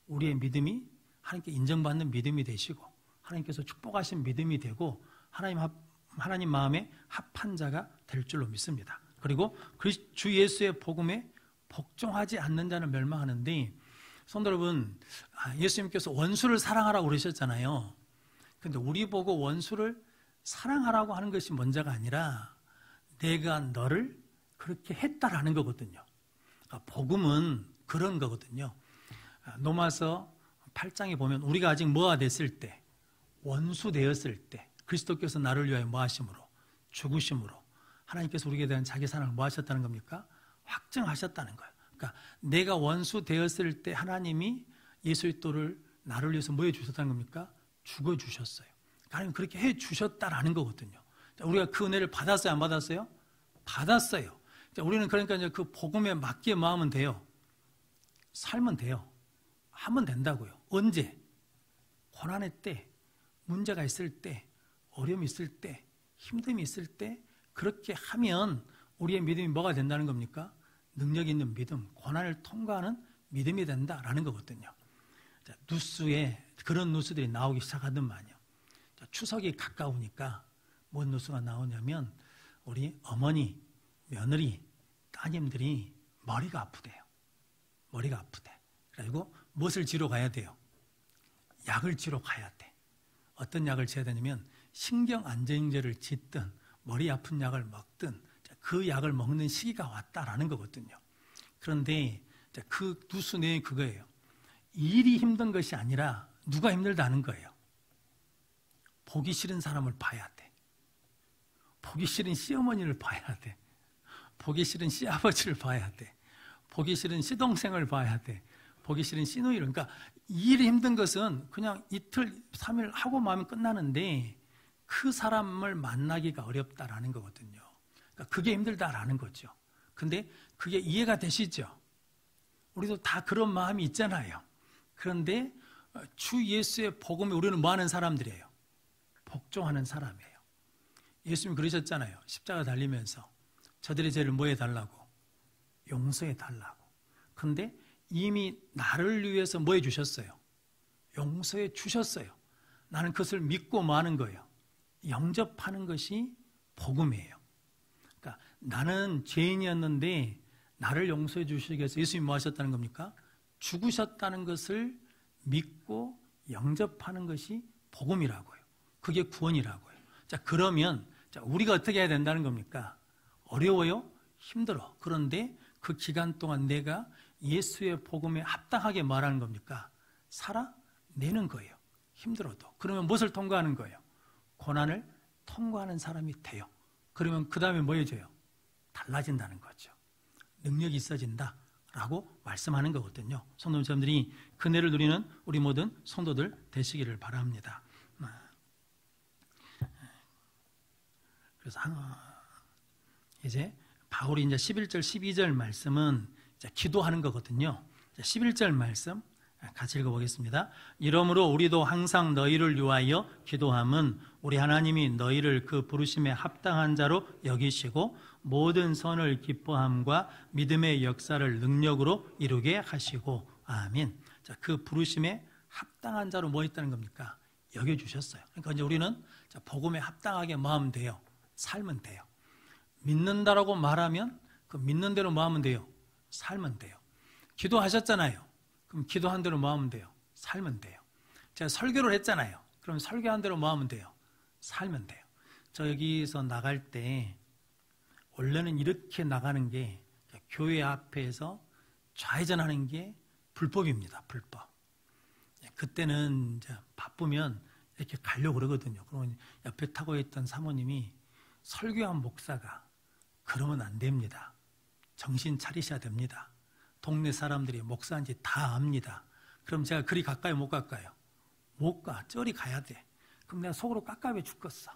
우리의 믿음이 하나님께 인정받는 믿음이 되시고 하나님께서 축복하신 믿음이 되고 하나님 마음에 합한 자가 될 줄로 믿습니다. 그리고 주 예수의 복음에 복종하지 않는 자는 멸망하는데, 성도 여러분, 예수님께서 원수를 사랑하라고 그러셨잖아요. 그런데 우리 보고 원수를 사랑하라고 하는 것이 먼저가 아니라 내가 너를 그렇게 했다라는 거거든요. 복음은 그런 거거든요. 로마서 8장에 보면 우리가 아직 뭐가 됐을 때, 원수 되었을 때 그리스도께서 나를 위하여 뭐 하심으로, 죽으심으로 하나님께서 우리에 대한 자기 사랑을 뭐 하셨다는 겁니까? 확증하셨다는 거예요. 그러니까 내가 원수 되었을 때 하나님이 예수 그리스도를 나를 위해서 뭐 해주셨다는 겁니까? 죽어주셨어요. 하나님 그렇게 해주셨다라는 거거든요. 우리가 그 은혜를 받았어요? 안 받았어요? 받았어요. 우리는 그러니까 이제 그 복음에 맞게 마음은 돼요. 살면 돼요. 하면 된다고요. 언제? 고난의 때, 문제가 있을 때, 어려움이 있을 때, 힘듦이 있을 때 그렇게 하면 우리의 믿음이 뭐가 된다는 겁니까? 능력 있는 믿음, 고난을 통과하는 믿음이 된다라는 거거든요. 뉴스에 그런 뉴스들이 나오기 시작하더만요. 추석이 가까우니까 뭔 뉴스가 나오냐면 우리 어머니, 며느리, 따님들이 머리가 아프대요. 머리가 아프대. 그리고 무엇을 지러 가야 돼요? 약을 지러 가야 돼. 어떤 약을 지어야 되냐면 신경안정제를 짓든 머리 아픈 약을 먹든 그 약을 먹는 시기가 왔다라는 거거든요. 그런데 그 뉴스 내용이 그거예요. 일이 힘든 것이 아니라 누가 힘들다는 거예요. 보기 싫은 사람을 봐야 돼. 보기 싫은 시어머니를 봐야 돼. 보기 싫은 시아버지를 봐야 돼. 보기 싫은 시동생을 봐야 돼. 보기 싫은 시누이를. 그러니까 일이 힘든 것은 그냥 이틀, 3일 하고 마음이 끝나는데 그 사람을 만나기가 어렵다라는 거거든요. 그러니까 그게 힘들다라는 거죠. 근데 그게 이해가 되시죠? 우리도 다 그런 마음이 있잖아요. 그런데 주 예수의 복음에 우리는 뭐 하는 사람들이에요? 복종하는 사람이에요. 예수님이 그러셨잖아요. 십자가 달리면서 저들의 죄를 뭐 해달라고? 용서해달라고. 그런데 이미 나를 위해서 뭐 해주셨어요? 용서해 주셨어요. 나는 그것을 믿고 뭐 하는 거예요? 영접하는 것이 복음이에요. 그러니까 나는 죄인이었는데 나를 용서해 주시기 위해서 예수님이 뭐 하셨다는 겁니까? 죽으셨다는 것을 믿고 영접하는 것이 복음이라고요. 그게 구원이라고요. 자, 그러면 우리가 어떻게 해야 된다는 겁니까? 어려워요? 힘들어. 그런데 그 기간 동안 내가 예수의 복음에 합당하게 말하는 겁니까? 살아내는 거예요. 힘들어도. 그러면 무엇을 통과하는 거예요? 고난을 통과하는 사람이 돼요. 그러면 그 다음에 뭐 해줘요? 달라진다는 거죠. 능력이 있어진다라고 말씀하는 거거든요. 성도님들이 그 은혜를 누리는 우리 모든 성도들 되시기를 바랍니다. 그래서 이제 바울이 이제 11절, 12절 말씀은 이제 기도하는 거거든요. 11절 말씀 같이 읽어보겠습니다. 이러므로 우리도 항상 너희를 위하여 기도함은 우리 하나님이 너희를 그 부르심에 합당한 자로 여기시고 모든 선을 기뻐함과 믿음의 역사를 능력으로 이루게 하시고 아멘. 자, 그 부르심에 합당한 자로 뭐 있다는 겁니까? 여겨주셨어요. 그러니까 이제 우리는 복음에 합당하게 마음 돼요. 살면 돼요. 믿는다라고 말하면 그 믿는 대로 뭐 하면 돼요? 살면 돼요. 기도하셨잖아요. 그럼 기도한 대로 뭐 하면 돼요? 살면 돼요. 제가 설교를 했잖아요. 그럼 설교한 대로 뭐 하면 돼요? 살면 돼요. 저 여기서 나갈 때 원래는 이렇게 나가는 게 교회 앞에서 좌회전하는 게 불법입니다. 불법. 그때는 이제 바쁘면 이렇게 가려고 그러거든요. 그러면 옆에 타고 있던 사모님이 설교한 목사가 그러면 안 됩니다. 정신 차리셔야 됩니다. 동네 사람들이 목사인지 다 압니다. 그럼 제가 그리 가까이 못 갈까요? 못 가. 저리 가야 돼. 그럼 내가 속으로 깝깝해 죽겠어.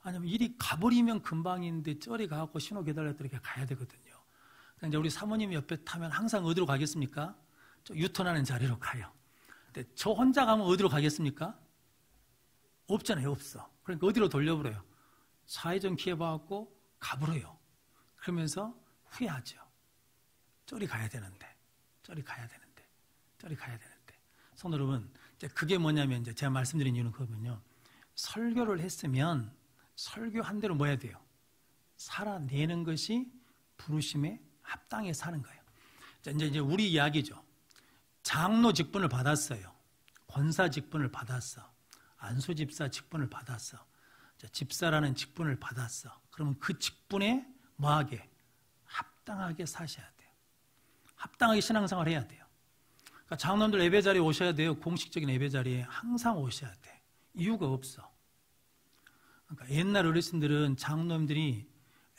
아니면 이리 가버리면 금방인데 저리 가고 신호 기다렸다 이렇게 가야 되거든요. 이제 우리 사모님 옆에 타면 항상 어디로 가겠습니까? 저 유턴하는 자리로 가요. 근데 저 혼자 가면 어디로 가겠습니까? 없잖아요. 없어. 그러니까 어디로 돌려버려요? 좌회전 기회 받고 가버려요. 그러면서 후회하죠. 저리 가야 되는데, 저리 가야 되는데, 저리 가야 되는데. 성도 여러분, 이제 그게 뭐냐면 이제 제가 말씀드린 이유는 그거면요. 설교를 했으면 설교한 대로 뭐 해야 돼요? 살아내는 것이 부르심에 합당해 사는 거예요. 자, 이제 우리 이야기죠. 장로 직분을 받았어요. 권사 직분을 받았어. 안수집사 직분을 받았어. 자, 집사라는 직분을 받았어. 그러면 그 직분에 뭐하게? 합당하게 사셔야 돼요. 합당하게 신앙생활 해야 돼요. 그러니까 장로님들 예배 자리에 오셔야 돼요. 공식적인 예배 자리에 항상 오셔야 돼. 이유가 없어. 그러니까 옛날 어르신들은 장로님들이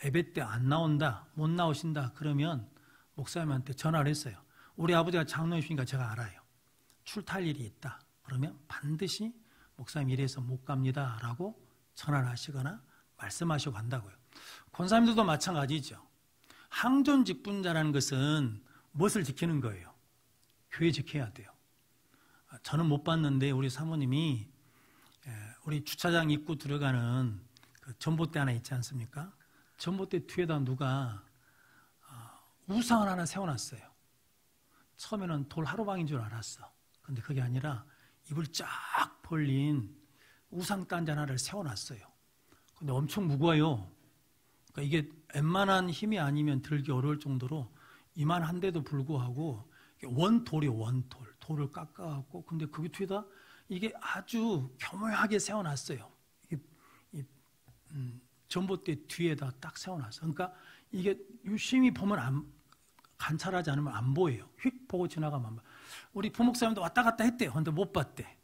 예배 때 안 나온다, 못 나오신다 그러면 목사님한테 전화를 했어요. 우리 아버지가 장로님이시니까 제가 알아요. 출타할 일이 있다. 그러면 반드시 목사님 이래서 못 갑니다 라고 전화를 하시거나 말씀하시고 간다고요. 권사님들도 마찬가지죠. 항존 직분자라는 것은 무엇을 지키는 거예요? 교회 지켜야 돼요. 저는 못 봤는데 우리 사모님이 우리 주차장 입구 들어가는 그 전봇대 하나 있지 않습니까? 전봇대 뒤에다 누가 우상을 하나 세워놨어요. 처음에는 돌 하루방인 줄 알았어. 근데 그게 아니라 입을 쫙 벌린 우상단지 하나를 세워놨어요. 근데 엄청 무거워요. 그러니까 이게 웬만한 힘이 아니면 들기 어려울 정도로 이만한데도 불구하고 원돌이에요. 원돌. 돌을 깎아갖고 근데 그 뒤에다 이게 아주 교묘하게 세워놨어요. 전봇대 뒤에다 딱 세워놨어. 그러니까 이게 유심히 보면 관찰하지 않으면 안 보여요. 휙 보고 지나가면 안 보여. 우리 부목사님도 왔다 갔다 했대요. 근데 못 봤대.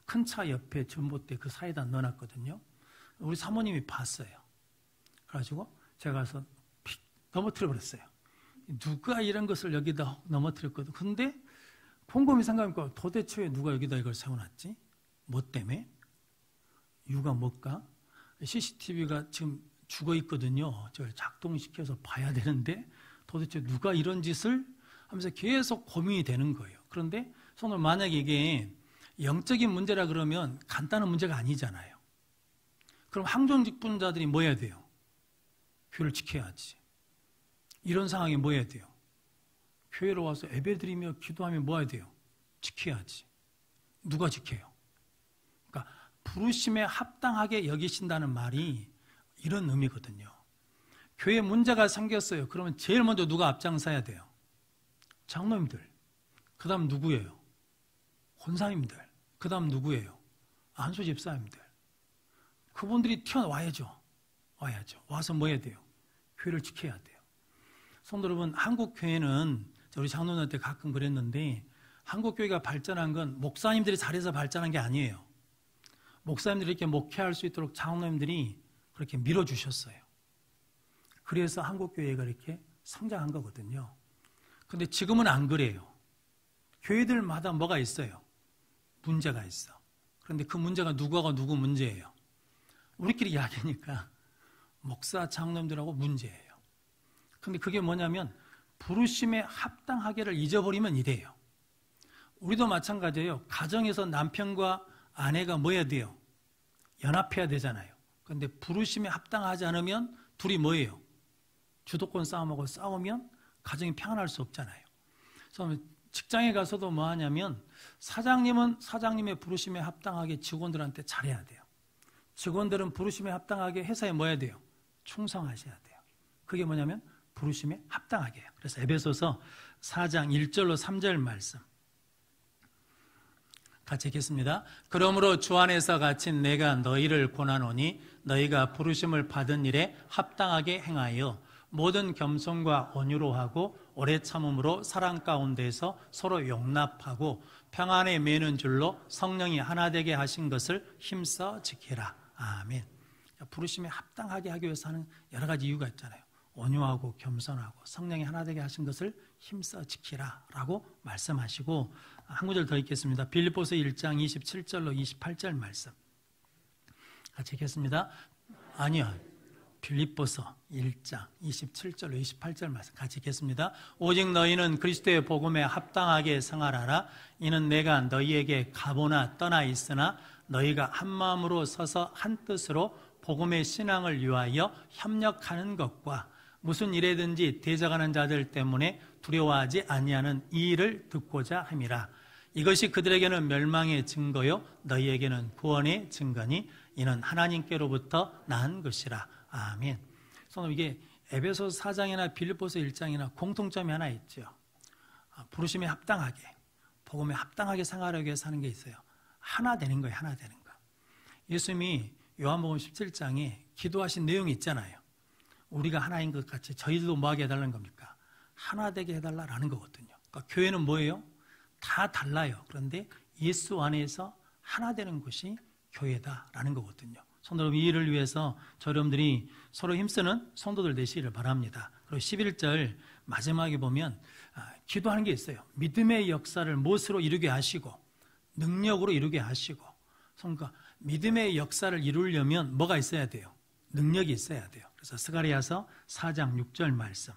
큰 차 옆에 전봇대 그 사이에다 넣어놨거든요. 우리 사모님이 봤어요. 그래가지고 제가 가서 픽 넘어뜨려 버렸어요. 누가 이런 것을 여기다 넘어뜨렸거든. 근데 곰곰이 생각해보니까 도대체 왜 누가 여기다 이걸 세워놨지? 뭐 때문에? 이유가 뭘까? CCTV가 지금 죽어 있거든요. 저걸 작동시켜서 봐야 되는데 도대체 누가 이런 짓을 하면서 계속 고민이 되는 거예요. 그런데 성도님 만약에 이게 영적인 문제라 그러면 간단한 문제가 아니잖아요. 그럼 항존직분자들이 뭐 해야 돼요? 교회를 지켜야지. 이런 상황에 뭐 해야 돼요? 교회로 와서 예배드리며 기도하며 뭐 해야 돼요? 지켜야지. 누가 지켜요? 그러니까 부르심에 합당하게 여기신다는 말이 이런 의미거든요. 교회에 문제가 생겼어요. 그러면 제일 먼저 누가 앞장서야 돼요? 장로님들. 그 다음 누구예요? 권사님들. 그 다음 누구예요? 안수 집사님들. 그분들이 튀어와야죠. 와야죠. 와서 뭐 해야 돼요? 교회를 지켜야 돼요. 성도 여러분, 한국 교회는 우리 장로님한테 가끔 그랬는데 한국 교회가 발전한 건 목사님들이 잘해서 발전한 게 아니에요. 목사님들이 이렇게 목회할 수 있도록 장로님들이 그렇게 밀어주셨어요. 그래서 한국 교회가 이렇게 성장한 거거든요. 근데 지금은 안 그래요. 교회들마다 뭐가 있어요? 문제가 있어. 그런데 그 문제가 누구하고 누구 문제예요? 우리끼리 이야기하니까 목사 장로님들하고 문제예요. 근데 그게 뭐냐면 부르심에 합당하게를 잊어버리면 이래요. 우리도 마찬가지예요. 가정에서 남편과 아내가 뭐 해야 돼요? 연합해야 되잖아요. 그런데 부르심에 합당하지 않으면 둘이 뭐예요? 주도권 싸움하고 싸우면 가정이 평안할 수 없잖아요. 그래서 직장에 가서도 뭐 하냐면 사장님은 사장님의 부르심에 합당하게 직원들한테 잘해야 돼요. 직원들은 부르심에 합당하게 회사에 뭐 해야 돼요? 충성하셔야 돼요. 그게 뭐냐면 부르심에 합당하게 해요. 그래서 에베소서 4장 1절로 3절 말씀 같이 읽겠습니다. 그러므로 주 안에서 갇힌 내가 너희를 권하노니 너희가 부르심을 받은 일에 합당하게 행하여 모든 겸손과 온유로 하고 오래 참음으로 사랑 가운데서 서로 용납하고 평안에 매는 줄로 성령이 하나 되게 하신 것을 힘써 지키라. 아멘. 부르심에 합당하게 하기 위해서 하는 여러 가지 이유가 있잖아요. 온유하고 겸손하고 성령이 하나 되게 하신 것을 힘써 지키라 라고 말씀하시고 한 구절 더 읽겠습니다. 빌립보서 1장 27절로 28절 말씀 같이 읽겠습니다. 아니요. 빌립보서 1장 27절로 28절 말씀 같이 읽겠습니다. 오직 너희는 그리스도의 복음에 합당하게 생활하라. 이는 내가 너희에게 가보나 떠나 있으나 너희가 한 마음으로 서서 한 뜻으로 복음의 신앙을 위하여 협력하는 것과 무슨 일에든지 대적하는 자들 때문에 두려워하지 아니하는 이 일을 듣고자 함이라. 이것이 그들에게는 멸망의 증거요 너희에게는 구원의 증거니 이는 하나님께로부터 난 것이라. 아멘. 그래서 이게 에베소서 4장이나 빌립보서 1장이나 공통점이 하나 있죠. 부르심에 합당하게, 복음에 합당하게 생활하기 위해서 하는 게 있어요. 하나 되는 거예요. 하나 되는 거. 예수님이 요한복음 17장에 기도하신 내용이 있잖아요. 우리가 하나인 것 같이 저희들도 뭐하게 해달라는 겁니까? 하나 되게 해달라라는 거거든요. 그러니까 교회는 뭐예요? 다 달라요. 그런데 예수 안에서 하나 되는 것이 교회다라는 거거든요. 성도 여러분, 이 일을 위해서 여러분들이 서로 힘쓰는 성도들 되시기를 바랍니다. 그리고 11절 마지막에 보면 기도하는 게 있어요. 믿음의 역사를 무엇으로 이루게 하시고 능력으로 이루게 하시고. 그러니까 믿음의 역사를 이루려면 뭐가 있어야 돼요? 능력이 있어야 돼요. 그래서 스가랴서 4장 6절 말씀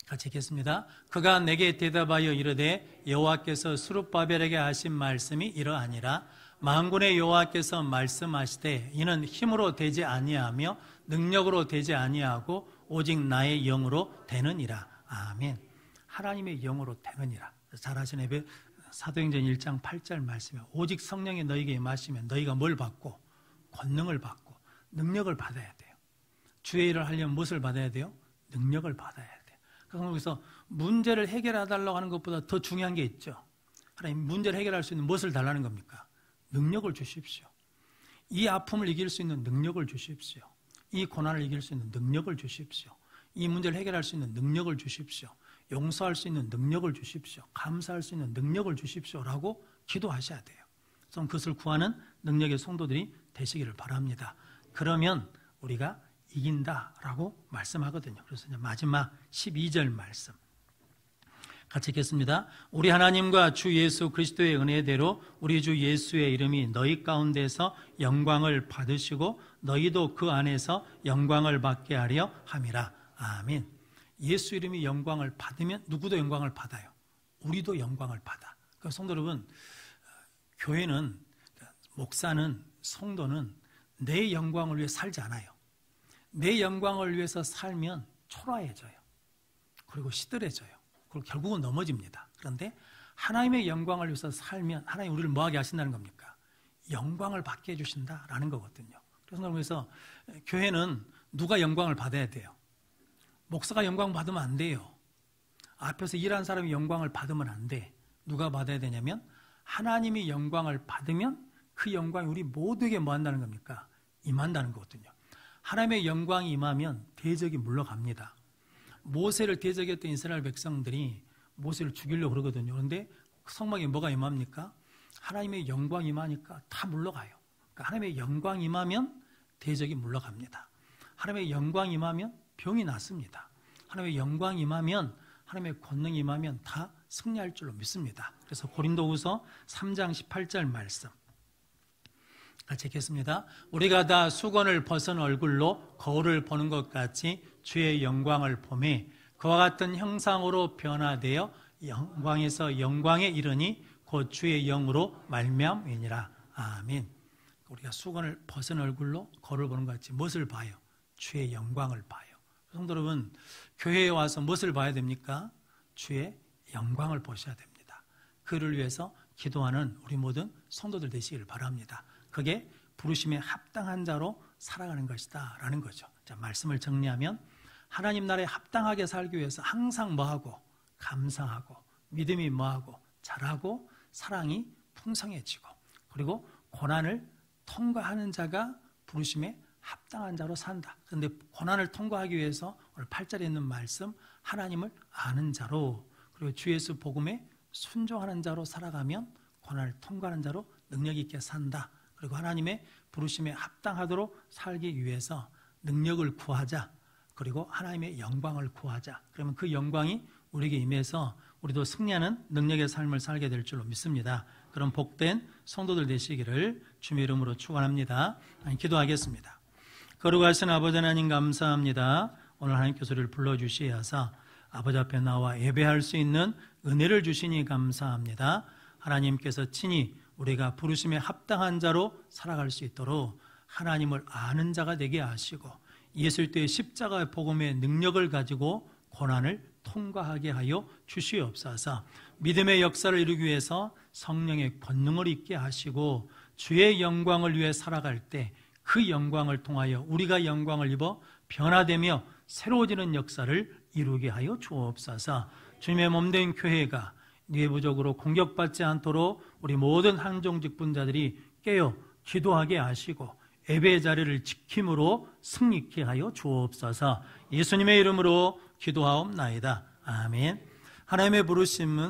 같이 읽겠습니다. 그가 내게 대답하여 이르되 여호와께서 스룹바벨에게 하신 말씀이 이러하니라. 만군의 여호와께서 말씀하시되 이는 힘으로 되지 아니하며 능력으로 되지 아니하고 오직 나의 영으로 되느니라. 아멘. 하나님의 영으로 되느니라. 잘 아시는 사도행전 1장 8절 말씀에 오직 성령이 너희에게 임하시면 너희가 뭘 받고? 권능을 받고 능력을 받아야 돼요. 주의 일을 하려면 무엇을 받아야 돼요? 능력을 받아야 돼요. 그래서 문제를 해결해달라고 하는 것보다 더 중요한 게 있죠. 하나님, 문제를 해결할 수 있는 무엇을 달라는 겁니까? 능력을 주십시오. 이 아픔을 이길 수 있는 능력을 주십시오. 이 고난을 이길 수 있는 능력을 주십시오. 이 문제를 해결할 수 있는 능력을 주십시오. 용서할 수 있는 능력을 주십시오. 감사할 수 있는 능력을 주십시오라고 기도하셔야 돼요. 그래서 그것을 구하는 능력의 성도들이 되시기를 바랍니다. 그러면 우리가 이긴다라고 말씀하거든요. 그래서 이제 마지막 12절 말씀 같이 읽겠습니다. 우리 하나님과 주 예수 그리스도의 은혜대로 우리 주 예수의 이름이 너희 가운데서 영광을 받으시고 너희도 그 안에서 영광을 받게 하려 함이라. 아멘. 예수 이름이 영광을 받으면 누구도 영광을 받아요. 우리도 영광을 받아. 그러니까 성도 여러분, 교회는, 목사는, 성도는 내 영광을 위해 살지 않아요. 내 영광을 위해서 살면 초라해져요. 그리고 시들해져요. 그리고 결국은 넘어집니다. 그런데 하나님의 영광을 위해서 살면 하나님 우리를 뭐하게 하신다는 겁니까? 영광을 받게 해주신다라는 거거든요. 그래서 교회는 누가 영광을 받아야 돼요? 목사가 영광 받으면 안 돼요. 앞에서 일하는 사람이 영광을 받으면 안 돼. 누가 받아야 되냐면 하나님이 영광을 받으면 그 영광이 우리 모두에게 뭐 한다는 겁니까? 임한다는 거거든요. 하나님의 영광이 임하면 대적이 물러갑니다. 모세를 대적했던 이스라엘 백성들이 모세를 죽이려고 그러거든요. 그런데 성막에 뭐가 임합니까? 하나님의 영광이 임하니까 다 물러가요. 그러니까 하나님의 영광이 임하면 대적이 물러갑니다. 하나님의 영광이 임하면 병이 낫습니다. 하나님의 영광이 임하면, 하나님의 권능이 임하면 다 승리할 줄로 믿습니다. 그래서 고린도후서 3장 18절 말씀 같이 읽겠습니다. 우리가 다 수건을 벗은 얼굴로 거울을 보는 것 같이 주의 영광을 보매 그와 같은 형상으로 변화되어 영광에서 영광에 이르니 곧 주의 영으로 말미암이니라. 아멘. 우리가 수건을 벗은 얼굴로 거울을 보는 것 같이 무엇을 봐요? 주의 영광을 봐요. 성도 여러분, 교회에 와서 무엇을 봐야 됩니까? 주의 영광을 보셔야 됩니다. 그를 위해서 기도하는 우리 모든 성도들 되시기를 바랍니다. 그게 부르심에 합당한 자로 살아가는 것이다 라는 거죠. 자, 말씀을 정리하면 하나님 나라에 합당하게 살기 위해서 항상 뭐하고? 감사하고 믿음이 뭐하고? 잘하고 사랑이 풍성해지고 그리고 고난을 통과하는 자가 부르심에 합당한 자로 산다. 그런데 고난을 통과하기 위해서 오늘 8절에 있는 말씀 하나님을 아는 자로 그리고 주 예수 복음에 순종하는 자로 살아가면 고난을 통과하는 자로 능력 있게 산다. 그리고 하나님의 부르심에 합당하도록 살기 위해서 능력을 구하자. 그리고 하나님의 영광을 구하자. 그러면 그 영광이 우리에게 임해서 우리도 승리하는 능력의 삶을 살게 될 줄로 믿습니다. 그런 복된 성도들 되시기를 주님의 이름으로 축원합니다. 기도하겠습니다. 거룩하신 아버지 하나님 감사합니다. 오늘 하나님께서 우리를 불러주시어서 아버지 앞에 나와 예배할 수 있는 은혜를 주시니 감사합니다. 하나님께서 친히 우리가 부르심에 합당한 자로 살아갈 수 있도록 하나님을 아는 자가 되게 하시고 예수 그리스도의 십자가의 복음의 능력을 가지고 고난을 통과하게 하여 주시옵소서. 믿음의 역사를 이루기 위해서 성령의 권능을 있게 하시고 주의 영광을 위해 살아갈 때 그 영광을 통하여 우리가 영광을 입어 변화되며 새로워지는 역사를 이루게 하여 주옵소서. 주님의 몸된 교회가 내부적으로 공격받지 않도록 우리 모든 한종 직분자들이 깨어 기도하게 하시고 예배의 자리를 지킴으로 승리케 하여 주옵소서. 예수님의 이름으로 기도하옵나이다. 아멘. 하나님의 부르심은